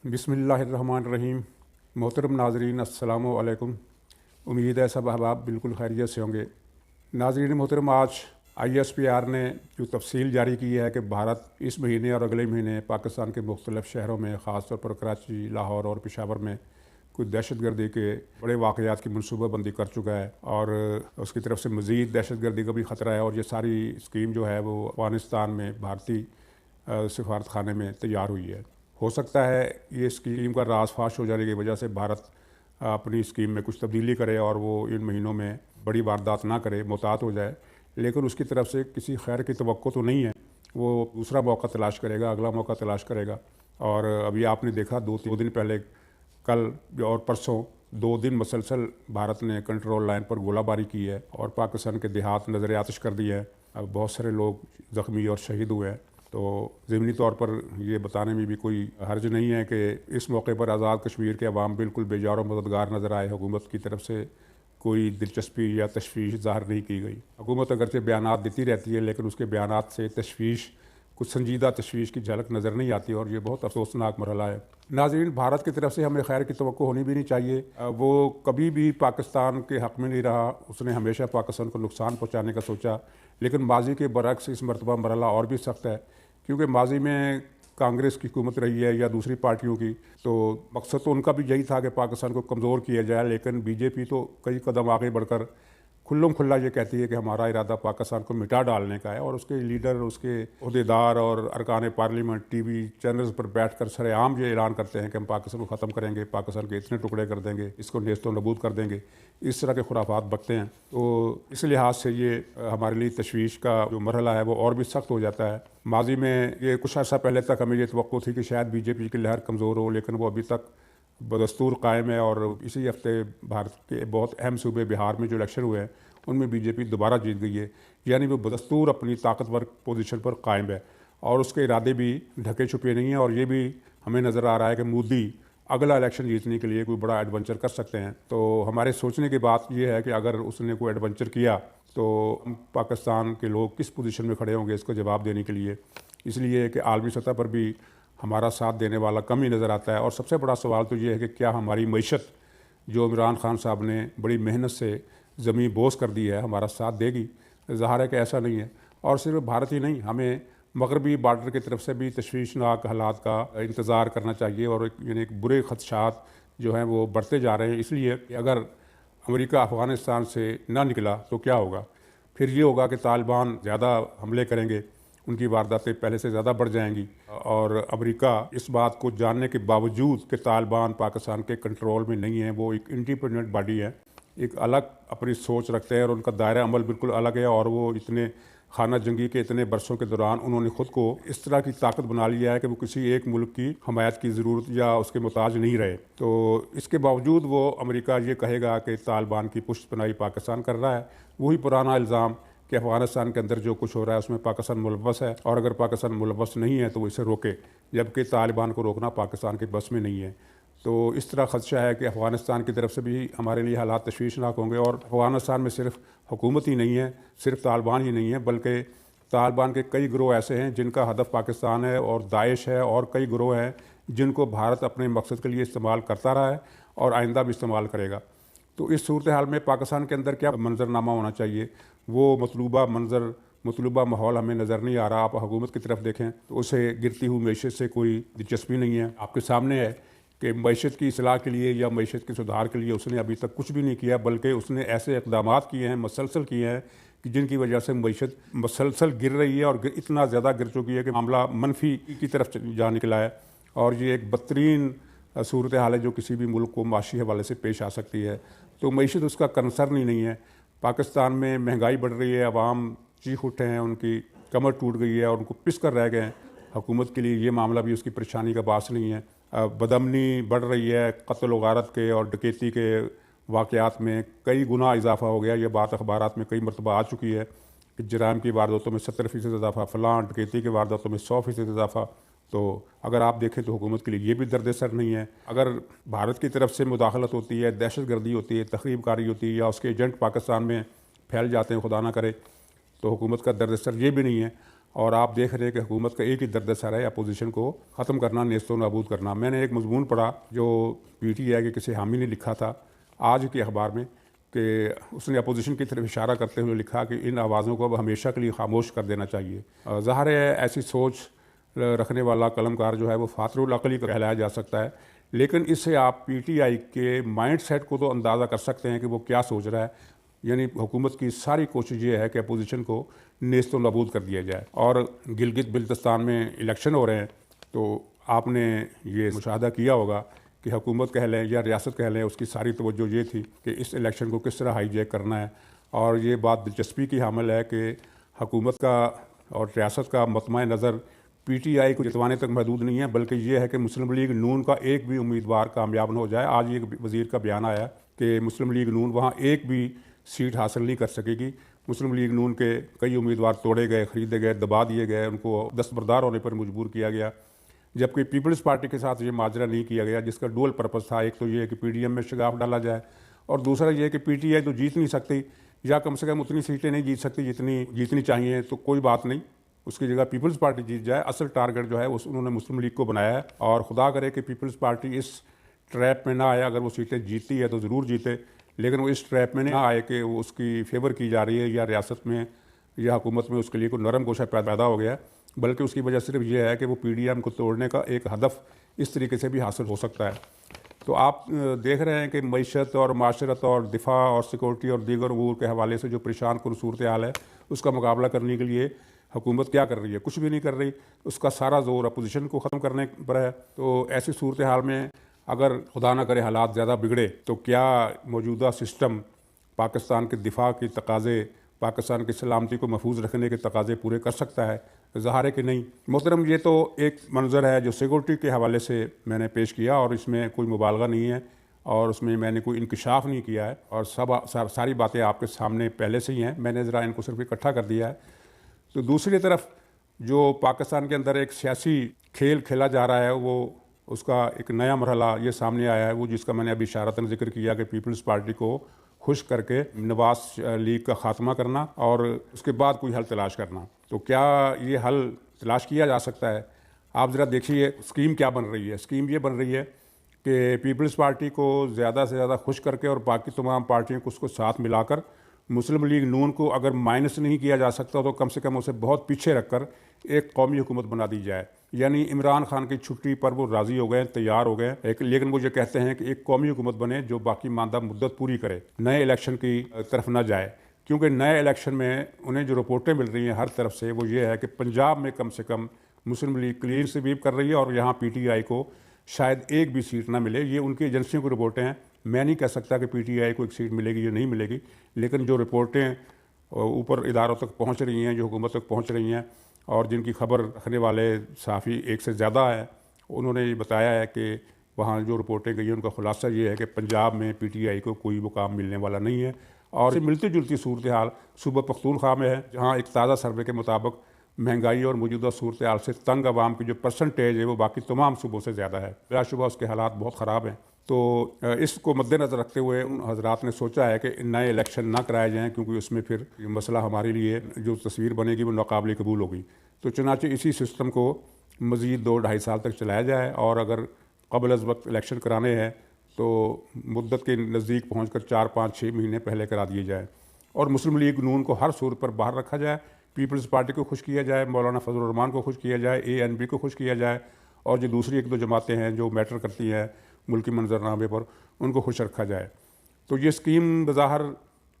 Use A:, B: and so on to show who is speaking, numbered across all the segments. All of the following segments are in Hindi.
A: बिस्मिल्लाहिर्रहमानिर्रहीम। मोहतरम नाज़रीन, अस्सलामु अलैकुम। उम्मीद है सब अहबाब बिल्कुल खैरियत से होंगे। नाज़रीन मोहतरम, आज ISPR ने जो तफसील जारी की है कि भारत इस महीने और अगले महीने पाकिस्तान के मुख्तलिफ़ शहरों में, ख़ास तौर पर कराची, लाहौर और पेशावर में कुछ दहशत गर्दी के बड़े वाक़यात की मनसूबाबंदी कर चुका है और उसकी तरफ से मज़ीद दहशत गर्दी का भी ख़तरा है। और ये सारी स्कीम जो है वो अफ़गानिस्तान में भारतीय सफारत खाने में तैयार हुई है। हो सकता है ये स्कीम का राज फाश हो जाने की वजह से भारत अपनी स्कीम में कुछ तब्दीली करे और वो इन महीनों में बड़ी वारदात ना करे, मोहतात हो जाए। लेकिन उसकी तरफ से किसी खैर की तवक्को तो नहीं है। वो दूसरा मौका तलाश करेगा, अगला मौका तलाश करेगा। और अभी आपने देखा दो दिन पहले, कल और परसों 2 दिन मुसलसल भारत ने कंट्रोल लाइन पर गोलाबारी की है और पाकिस्तान के देहात नज़र आतिश कर दिए हैं। अब बहुत सारे लोग ज़ख्मी और शहीद हुए हैं। तो ज़मीनी तौर पर ये बताने में भी कोई हर्ज नहीं है कि इस मौके पर आज़ाद कश्मीर के अवाम बिल्कुल बेजार और मददगार नज़र आए। हुकूमत की तरफ से कोई दिलचस्पी या तशवीश ज़ाहिर नहीं की गई। हुकूमत अगरचे बयानात देती रहती है, लेकिन उसके बयानात से तशवीश, कुछ संजीदा तशवीश की झलक नज़र नहीं आती और ये बहुत अफसोसनाक मरहला है। नाज़रीन, भारत की तरफ से हमें खैर की तवक्को होनी भी नहीं चाहिए। वो कभी भी पाकिस्तान के हक़ में नहीं रहा। उसने हमेशा पाकिस्तान को नुकसान पहुँचाने का सोचा। लेकिन माजी के बरक्स इस मरतबा मरहला और भी सख्त है, क्योंकि माजी में कांग्रेस की हुकूमत रही है या दूसरी पार्टियों की, तो मकसद तो उनका भी यही था कि पाकिस्तान को कमज़ोर किया जाए। लेकिन बीजेपी तो कई कदम आगे बढ़कर खुल्लम खुल्ला ये कहती है कि हमारा इरादा पाकिस्तान को मिटा डालने का है। और उसके लीडर, उसके अहदेदार और अरकान पार्लियामेंट टीवी चैनल्स पर बैठकर सरेआम ये ऐलान करते हैं कि हम पाकिस्तान को ख़त्म करेंगे, पाकिस्तान के इतने टुकड़े कर देंगे, इसको नेस्तो नबूद कर देंगे। इस तरह के खुराफात बकते हैं। तो इस लिहाज से ये हमारे लिए तशवीश का जो मरहला है वो और भी सख्त हो जाता है। माजी में ये कुछ अर्सा पहले तक हमें ये तवक्को थी कि शायद बीजेपी की लहर कमज़ोर हो, लेकिन वो अभी तक बदस्तूर कायम है। और इसी हफ्ते भारत के बहुत अहम सूबे बिहार में जो इलेक्शन हुए हैं उनमें बीजेपी दोबारा जीत गई है। यानी वो बदस्तूर अपनी ताकतवर पोजीशन पर कायम है और उसके इरादे भी ढके छुपे नहीं हैं। और ये भी हमें नज़र आ रहा है कि मोदी अगला इलेक्शन जीतने के लिए कोई बड़ा एडवेंचर कर सकते हैं। तो हमारे सोचने की बात यह है कि अगर उसने कोई एडवेंचर किया तो पाकिस्तान के लोग किस पोजीशन में खड़े होंगे इसको जवाब देने के लिए। इसलिए कि आलमी सतह पर भी हमारा साथ देने वाला कम ही नज़र आता है। और सबसे बड़ा सवाल तो ये है कि क्या हमारी मईशत, जो इमरान खान साहब ने बड़ी मेहनत से ज़मीन बोस कर दी है, हमारा साथ देगी? ज़ाहिर है कि ऐसा नहीं है। और सिर्फ भारत ही नहीं, हमें मगरबी बार्डर की तरफ से भी तशवीशनाक हालात का इंतज़ार करना चाहिए। और एक बुरे खदशात जो हैं वो बढ़ते जा रहे हैं। इसलिए कि अगर अमेरिका अफ़गानिस्तान से ना निकला तो क्या होगा? फिर ये होगा कि तालिबान ज़्यादा हमले करेंगे, उनकी वारदातें पहले से ज़्यादा बढ़ जाएंगी। और अमेरिका इस बात को जानने के बावजूद कि तालिबान पाकिस्तान के कंट्रोल में नहीं है, वो एक इंडिपेंडेंट बॉडी है, एक अलग अपनी सोच रखते हैं और उनका दायरा अमल बिल्कुल अलग है। और वो इतने खाना जंगी के इतने बरसों के दौरान उन्होंने ख़ुद को इस तरह की ताकत बना लिया है कि वो किसी एक मुल्क की हमायत की ज़रूरत या उसके मोहताज नहीं रहे। तो इसके बावजूद वो अमेरिका ये कहेगा कि तालिबान की पुष्टपनाही पाकिस्तान कर रहा है। वही पुराना इल्ज़ाम कि अफ़गानिस्तान के अंदर जो कुछ हो रहा है उसमें पाकिस्तान मुलव्वस है, और अगर पाकिस्तान मुलव्वस नहीं है तो वो इसे रोके, जबकि तालिबान को रोकना पाकिस्तान के बस में नहीं है। तो इस तरह खदशा है कि अफ़गानिस्तान की तरफ से भी हमारे लिए हालात तशवीशनाक होंगे। और अफ़गानिस्तान में सिर्फ हुकूमत ही नहीं है, सिर्फ तालिबान ही नहीं है, बल्कि तालिबान के कई गिरोह ऐसे हैं जिनका हदफ पाकिस्तान है और दाइश है, और कई गिरोह हैं जिनको भारत अपने मकसद के लिए इस्तेमाल करता रहा है और आइंदा भी इस्तेमाल करेगा। तो इस सूरत हाल में पाकिस्तान के अंदर क्या मंजरनामा होना चाहिए, वो मतलूबा माहौल हमें नज़र नहीं आ रहा। आप हुकूमत की तरफ देखें तो उसे गिरती हुई मैशत से कोई दिलचस्पी नहीं है। आपके सामने है कि मैशत की इसलाह के लिए या मैशत के सुधार के लिए उसने अभी तक कुछ भी नहीं किया, बल्कि उसने ऐसे इक़दाम किए हैं, मसलसल किए हैं, कि जिनकी वजह से मैशत मसलसल गिर रही है और इतना ज़्यादा गिर चुकी है कि मामला मनफी की तरफ जा निकला है। और ये एक बदतरीन सूरत हाल है जो किसी भी मुल्क को माशी हवाले से पेश आ सकती है। तो मैशत उसका कंसर्न ही नहीं है। पाकिस्तान में महंगाई बढ़ रही है, अवाम चीख उठे हैं, उनकी कमर टूट गई है और उनको पिस कर रह गए हैं। हुकूमत के लिए ये मामला भी उसकी परेशानी का बास नहीं है। बदअमनी बढ़ रही है, कत्ल व गारत के और डकैती के वाक़यात में कई गुना इजाफ़ा हो गया। ये बात अखबारात में कई मरतबा आ चुकी है कि जराइम की वारदातों में 70% इजाफ़ा, फ़लाँ डकैती की वारदातों में 100% इजाफ़ा। तो अगर आप देखें तो हुकूमत के लिए ये भी दर्द सर नहीं है। अगर भारत की तरफ से मुदाखलत होती है, दहशत गर्दी होती है, तख़रीबकारी होती है, या उसके एजेंट पाकिस्तान में फैल जाते हैं, खुदा ना करे, तो हुकूमत का दर्द सर ये भी नहीं है। और आप देख रहे हैं कि हुकूमत का एक ही दर्द-ए-सर है अपोजिशन को ख़त्म करना, नेस्तनाबूद करना। मैंने एक मज़मून पढ़ा जो पीटीआई के किसी हामी ने लिखा था आज के अखबार में कि उसने अपोजिशन की तरफ इशारा करते हुए लिखा कि इन आवाज़ों को अब हमेशा के लिए खामोश कर देना चाहिए। ज़ाहिर है ऐसी सोच रखने वाला कलमकार जो है वो फातरुल अक़ल ही कहलाया जा सकता है, लेकिन इससे आप पीटीआई के माइंड सेट को तो अंदाज़ा कर सकते हैं कि वो क्या सोच रहा है। यानी हुकूमत की सारी कोशिश ये है कि अपोजिशन को नेस्तो नाबूद कर दिया जाए। और गिलगित बिल्तिस्तान में इलेक्शन हो रहे हैं, तो आपने ये मुशाहदा किया होगा कि हुकूमत कह लें या रियासत कह लें, उसकी सारी तवज्जो ये थी कि इस इलेक्शन को किस तरह हाईजैक करना है। और ये बात दिलचस्पी की हामिल है कि हुकूमत का और रियासत का मतमा नज़र पीटीआई को जितवाने तक महदूद नहीं है, बल्कि ये है कि मुस्लिम लीग नून का एक भी उम्मीदवार कामयाब न हो जाए। आज एक वज़ीर का बयान आया कि मुस्लिम लीग नून वहाँ एक भी सीट हासिल नहीं कर सकेगी। मुस्लिम लीग नून के कई उम्मीदवार तोड़े गए, ख़रीदे गए, दबा दिए गए, उनको दस्तबरदार होने पर मजबूर किया गया। जबकि पीपल्स पार्टी के साथ ये माजरा नहीं किया गया, जिसका डुअल पर्पज़ था। एक तो ये है कि पीडीएम में शगाफ डाला जाए, और दूसरा ये है कि पीटीआई तो जीत नहीं सकती, या कम से कम उतनी सीटें नहीं जीत सकती जितनी जीतनी चाहिए, तो कोई बात नहीं, उसकी जगह पीपल्स पार्टी जीत जाए। असल टारगेट जो है उन्होंने मुस्लिम लीग को बनाया है, और खुदा करे कि पीपल्स पार्टी इस ट्रैप में ना आए। अगर वो सीटें जीतती है तो ज़रूर जीते, लेकिन वो इस ट्रैप में ना आए कि वो उसकी फेवर की जा रही है या रियासत में या हुकूमत में उसके लिए कोई नरम गोशा पैदा हो गया, बल्कि उसकी वजह सिर्फ ये है कि वो पीडीएम को तोड़ने का एक हदफ इस तरीके से भी हासिल हो सकता है। तो आप देख रहे हैं कि मईशत और माशरत और दिफा और सिक्योरिटी और दीगर अमूर के हवाले से जो परेशान कुन सूरत हाल है, उसका मुकाबला करने के लिए हुकूमत क्या कर रही है? कुछ भी नहीं कर रही। उसका सारा जोर अपोजिशन को ख़त्म करने पर है। तो ऐसी सूरत हाल में अगर खुदा ना करे हालात ज़्यादा बिगड़े, तो क्या मौजूदा सिस्टम पाकिस्तान के दिफा के तकाज़े, पाकिस्तान की सलामती को महफूज रखने के तकाज़े पूरे कर सकता है? ज़ाहिर है कि नहीं। मोहतरम, ये तो एक मंज़र है जो सिक्योरिटी के हवाले से मैंने पेश किया, और इसमें कोई मुबालगा नहीं है, और उसमें मैंने कोई इंकशाफ नहीं किया है, और सारी बातें आपके सामने पहले से ही हैं। मैंने ज़रा इनको सिर्फ इकट्ठा कर दिया है। तो दूसरी तरफ जो पाकिस्तान के अंदर एक सियासी खेल खेला जा रहा है, वो उसका एक नया मरहला ये सामने आया है, वो जिसका मैंने अभी इशारतन जिक्र किया कि पीपल्स पार्टी को खुश करके नवाज लीग का ख़ात्मा करना और उसके बाद कोई हल तलाश करना। तो क्या ये हल तलाश किया जा सकता है? आप ज़रा देखिए स्कीम क्या बन रही है। स्कीम ये बन रही है कि पीपल्स पार्टी को ज़्यादा से ज़्यादा खुश करके और बाकी तमाम पार्टियों को उसको साथ मिलाकर मुस्लिम लीग नून को अगर माइनस नहीं किया जा सकता तो कम से कम उसे बहुत पीछे रखकर एक कौमी हुकूमत बना दी जाए। यानी इमरान खान की छुट्टी पर वो राज़ी हो गए, तैयार हो गए, लेकिन वो ये कहते हैं कि एक कौमी हुकूमत बने जो बाकी मानदा मुद्दत पूरी करे, नए इलेक्शन की तरफ ना जाए। क्योंकि नए इलेक्शन में उन्हें जो रिपोर्टें मिल रही हैं हर तरफ से, वो ये है कि पंजाब में कम से कम मुस्लिम लीग क्लीन स्वीप कर रही है, और यहाँ पीटीआई को शायद एक भी सीट ना मिले। ये उनकी एजेंसियों की रिपोर्टें हैं। मैं नहीं कह सकता कि पीटीआई को एक सीट मिलेगी या नहीं मिलेगी, लेकिन जो रिपोर्टें ऊपर इदारों तक पहुंच रही हैं, जो हुकूमत तक पहुंच रही हैं, और जिनकी खबर रखने वाले साफ़ी एक से ज़्यादा है, उन्होंने ये बताया है कि वहाँ जो रिपोर्टें गई हैं उनका खुलासा ये है कि पंजाब में पीटीआई को कोई मुकाम मिलने वाला नहीं है। और मिलती जुलती सूरत हाल सूबा पख्तूनख्वा में है, जहाँ एक ताज़ा सर्वे के मुताबिक महंगाई और मौजूदा सूरत हाल से तंग आवाम की जो परसेंटेज है वो बाकी तमाम सूबों से ज़्यादा है। बिलाशुबा उसके हालात बहुत ख़राब हैं। तो इसको मद्देनज़र रखते हुए उन हजरात ने सोचा है कि नए इलेक्शन ना कराए जाएँ, क्योंकि उसमें फिर मसला हमारे लिए जो तस्वीर बनेगी वो नाकाबिल कबूल होगी। तो चुनांचे इसी सिस्टम को मज़ीद 2-2.5 साल तक चलाया जाए, और अगर क़ब्ल अज़ वक्त इलेक्शन कराने हैं तो मुद्दत के नज़दीक पहुँच कर 4-5-6 महीने पहले करा दिए जाए, और मुस्लिम लीग नून को हर सूरत पर बाहर रखा जाए। पीपल्स पार्टी को खुश किया जाए, मौलाना फजल रहमान को खुश किया जाए, ANP को खुश किया जाए, और जो दूसरी 1-2 जमातें हैं जो मैटर करती हैं मुल्की मंजरनामे पर, उनको खुश रखा जाए। तो ये स्कीम बज़ाहिर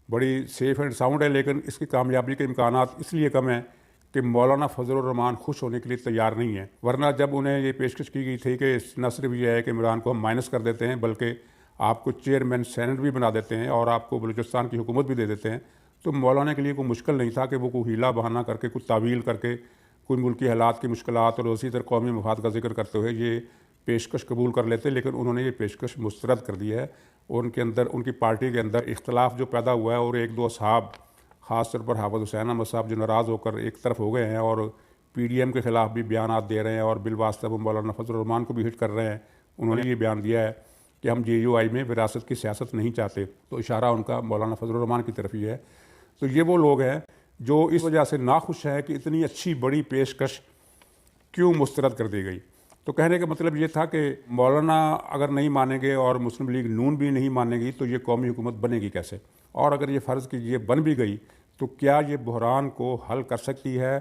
A: बड़ी सेफ़ एंड साउंड है, लेकिन इसकी कामयाबी के इम्कानात इसलिए कम हैं कि मौलाना फजल रहमान खुश होने के लिए तैयार नहीं है। वरना जब उन्हें ये पेशकश की गई थी कि न सिर्फ ये है कि इमरान को हम माइनस कर देते हैं, बल्कि आपको चेयरमैन सेनेट भी बना देते हैं और आपको बलूचिस्तान की हुकूमत भी दे देते हैं, तो मौलाना के लिए कोई मुश्किल नहीं था कि वो कोई हीला बहाना करके, कुछ तावील करके, कोई मुल्की हालात की मुश्किलात और उसी तरह कौमी मफाद का जिक्र करते हुए ये पेशकश कबूल कर लेते। लेकिन उन्होंने ये पेशकश मुस्तरद कर दी है। उनके अंदर, उनकी पार्टी के अंदर इख्तलाफ जो पैदा हुआ है, और 1-2 असहाब ख़ास तौर पर हाफ़िज़ हुसैन अहमद साहब जो नाराज़ होकर एक तरफ हो गए हैं और PDM के ख़िलाफ़ भी बयानात दे रहे हैं, और बिलवास्ता वो मौलाना फजल रहमान को भी हिट कर रहे हैं। उन्होंने ये बयान दिया है कि हम JUI में विरासत की सियासत नहीं चाहते, तो इशारा उनका मौलाना फजल रहमान की तरफ ही है। तो ये वो लोग हैं जो इस वजह से नाखुश हैं कि इतनी अच्छी बड़ी पेशकश क्यों मुस्तरद कर दी गई। तो कहने का मतलब ये था कि मौलाना अगर नहीं मानेंगे और मुस्लिम लीग नून भी नहीं मानेगी तो ये कौमी हुकूमत बनेगी कैसे, और अगर ये फ़र्ज़ कीजिए बन भी गई तो क्या ये बहरान को हल कर सकती है,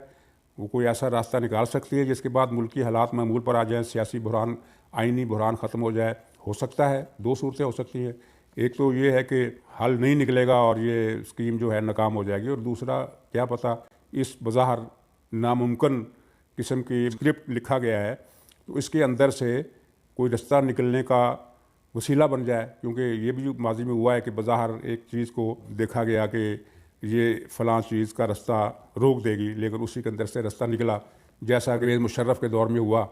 A: वो कोई ऐसा रास्ता निकाल सकती है जिसके बाद मुल्की हालात मामूल पर आ जाएँ, सियासी बहरान, आइनी बहरान ख़त्म हो जाए। हो सकता है, दो सूरतें हो सकती हैं। एक तो ये है कि हल नहीं निकलेगा और ये स्कीम जो है नाकाम हो जाएगी, और दूसरा क्या पता इस बज़ाहिर नामुमकिन किस्म की स्क्रिप्ट लिखा गया है तो इसके अंदर से कोई रास्ता निकलने का वसीला बन जाए। क्योंकि ये भी माजी में हुआ है कि बज़ाहिर एक चीज़ को देखा गया कि ये फ़लाँ चीज़ का रास्ता रोक देगी, लेकिन उसी के अंदर से रास्ता निकला, जैसा कि परवेज़ मुशर्रफ के दौर में हुआ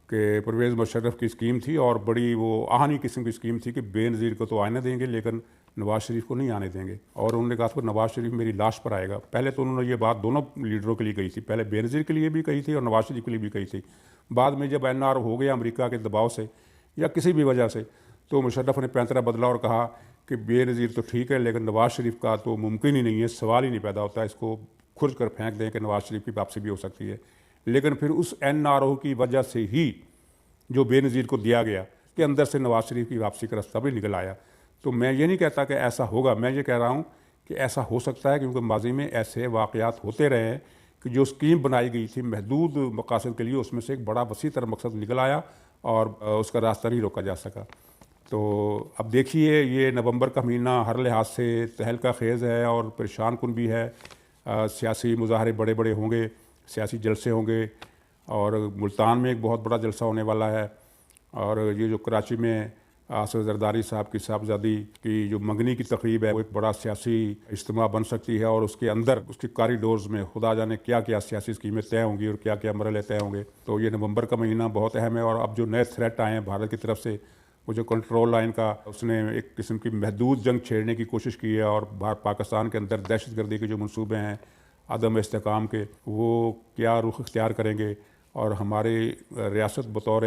A: कि परवेज़ मुशर्रफ की स्कीम थी और बड़ी वो आहनी किस्म की स्कीम थी कि बेनज़ीर को तो आने देंगे लेकिन नवाज़ शरीफ को नहीं आने देंगे, और उन्होंने कहा था नवाज़ शरीफ मेरी लाश पर आएगा। पहले तो उन्होंने ये बात दोनों लीडरों के लिए कही थी, पहले बेनज़ीर के लिए भी कही थी और नवाज़ शरीफ के लिए भी कही थी। बाद में जब NR हो गया अमेरिका के दबाव से या किसी भी वजह से, तो मुशर्रफ ने पैंतरा बदला और कहा कि बेनज़ीर तो ठीक है लेकिन नवाज़ शरीफ का तो मुमकिन ही नहीं है, सवाल ही नहीं पैदा होता, इसको खुर्ज कर फेंक दें कि नवाज़ शरीफ की वापसी भी हो सकती है। लेकिन फिर उस NRO की वजह से ही जो बेनज़ीर को दिया गया कि अंदर से नवाज़ शरीफ की वापसी का रास्ता भी निकल आया। तो मैं ये नहीं कहता कि ऐसा होगा, मैं ये कह रहा हूँ कि ऐसा हो सकता है, क्योंकि माजी में ऐसे वाक़यात होते रहे हैं कि जो स्कीम बनाई गई थी महदूद मकासद के लिए, उसमें से एक बड़ा वसी तर मकसद निकल आया और उसका रास्ता नहीं रोका जा सका। तो अब देखिए, ये नवंबर का महीना हर लिहाज से तहलका खेज़ है और परेशान कुन भी है। सियासी मुजाहरे बड़े बड़े होंगे, सियासी जलसे होंगे, और मुल्तान में एक बहुत बड़ा जलसा होने वाला है, और ये जो कराची में आसिफ जरदारी साहब की साहबजादी की जो मंगनी की तकरीब है वो एक बड़ा सियासी इज्तिमा बन सकती है, और उसके अंदर उसके कॉरिडोर्स में खुदा जाने क्या क्या सियासी स्कीमें तय होंगी और क्या क्या मरहले तय होंगे। तो ये नवंबर का महीना बहुत अहम है, और अब जो नए थ्रेट आए हैं भारत की तरफ से, वो जो कंट्रोल लाइन का उसने एक किस्म की महदूद जंग छेड़ने की कोशिश की है, और पाकिस्तान के अंदर दहशतगर्दी के जो मनसूबे हैं अदम इस्तेकाम के, वो क्या रुख इख्तियार करेंगे और हमारे रियासत बतौर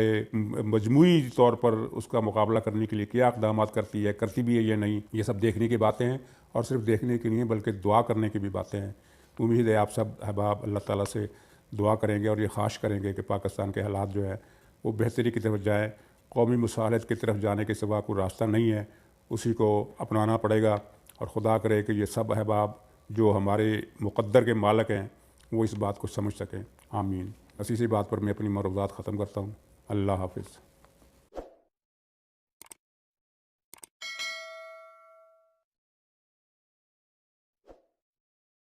A: मजमूई तौर पर उसका मुकाबला करने के लिए क्या इक़दाम करती है, करती भी है या नहीं, ये सब देखने की बातें हैं, और सिर्फ देखने की नहीं है बल्कि दुआ करने की भी बातें हैं। उम्मीद है आप सब अहबाब अल्लाह ताला से दुआ करेंगे और ये ख्वाहिश करेंगे कि पाकिस्तान के हालात जो है वो बेहतरी की तरफ जाए। कौमी मुसालहत की तरफ जाने के सिवा कोई रास्ता नहीं है, उसी को अपनाना पड़ेगा, और खुदा करे कि ये सब अहबाब जो हमारे मुक़द्दर के मालिक हैं वो इस बात को समझ सकें। आमीन। इसी बात पर मैं अपनी मरूज़ात ख़त्म करता हूँ। अल्लाह हाफ़िज़।